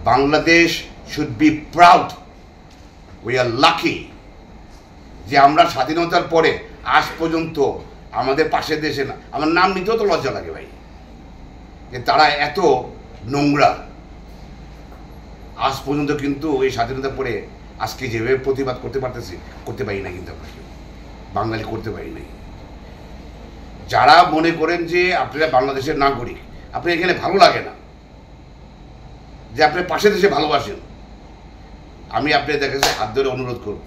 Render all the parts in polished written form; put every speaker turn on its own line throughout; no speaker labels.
Bangladesh should be proud, we are lucky যে আমরা স্বাধীনতার পরে আজ পর্যন্ত আমাদের পাশের দেশে না, আমার নাম নিতেও তো লজ্জা লাগে ভাই, যে তারা এত নোংরা। আজ পর্যন্ত কিন্তু এই স্বাধীনতার পরে আজকে যেভাবে প্রতিবাদ করতে পারতেছি, করতে পারি না, কিন্তু আমরা বাঙালি করতে পারি নাই। যারা মনে করেন যে আপনারা বাংলাদেশের নাগরিক, আপনি এখানে ভালো লাগে না, যে আপনি পাশের দেশে ভালোবাসেন, আমি আপনার কাছে হাত ধরে অনুরোধ করব,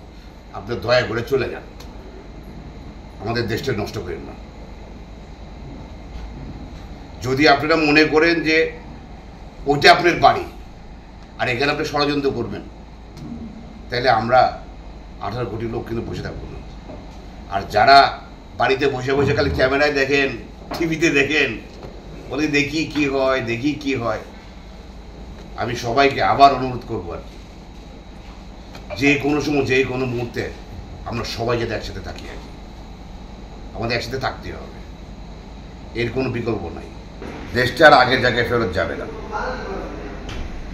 আপনি দয়া করে চলে যান, আমাদের দেশটা নষ্ট করেন না। যদি আপনারা মনে করেন যে ওইটা আপনার বাড়ি আর এখানে আপনি ষড়যন্ত্র করবেন, তাহলে আমরা 18 কোটি লোক কিন্তু বসে থাকবো না। আর যারা বাড়িতে বসে বসে খালি ক্যামেরায় দেখেন, টিভিতে দেখেন, বলে দেখি কি হয়, দেখি কি হয়, আমি সবাইকে আবার অনুরোধ করবো আর কি, যে কোনো সময় যে কোনো মুহূর্তে আমরা সবাই যাতে একসাথে থাকি আর কি, আমাদের একসাথে থাকতে হবে, এর কোনো বিকল্প নাই। দেশটা আর আগের জায়গায় ফেরত যাবে না,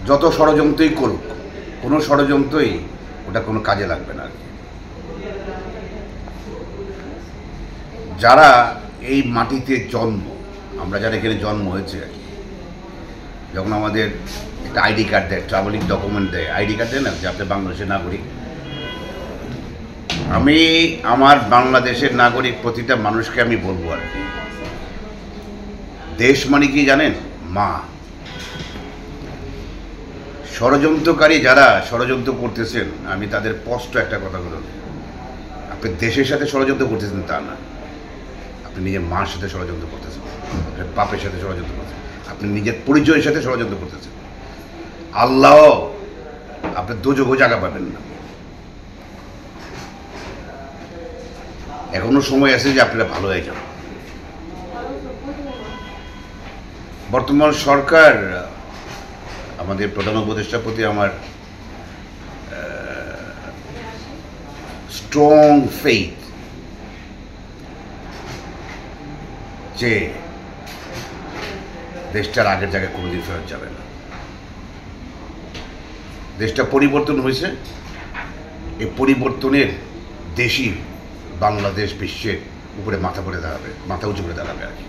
যত ষড়যন্ত্রই করুক, কোনো ষড়যন্ত্রই ওটা কোনো কাজে লাগবে না আর কি। যারা এই মাটিতে জন্ম, আমরা যারা এখানে জন্ম হয়েছে আর কি, যখন আমাদের একটা আইডি কার্ড দেয়, ট্রাভেলিং ডকুমেন্ট দেয়, আইডি কার্ড দেয় না যে আপনি বাংলাদেশের নাগরিক, আমি আমার বাংলাদেশের নাগরিক প্রতিটা মানুষকে আমি বলবো আর কি, দেশ মানে কি জানেন? মা। ষড়যন্ত্রকারী যারা ষড়যন্ত্র করতেছেন, আমি তাদের স্পষ্ট একটা কথা বলব, আপনি দেশের সাথে ষড়যন্ত্র করতেছেন তা না, আপনি নিজের মার সাথে ষড়যন্ত্র করতেছেন, আপনার বাপের সাথে ষড়যন্ত্র করতেছেন, আপনি নিজের পরিচয়ের সাথে ষড়যন্ত্র করতেছেন। আল্লাহ আপনি দোজখও জায়গা পাবেন না। এখনো সময় আছে যে আপনারা ভালো হয়ে যান। বর্তমান সরকার, আমাদের প্রধান উপদেষ্টার প্রতি আমার স্ট্রং ফেইথ যে দেশটার আগের জায়গায় কোনোদিন ফেরত যাবে না। দেশটা পরিবর্তন হয়েছে, এই পরিবর্তনের দেশই বাংলাদেশ বিশ্বের উপরে মাথা উঁচু করে দাঁড়াবে আর কি।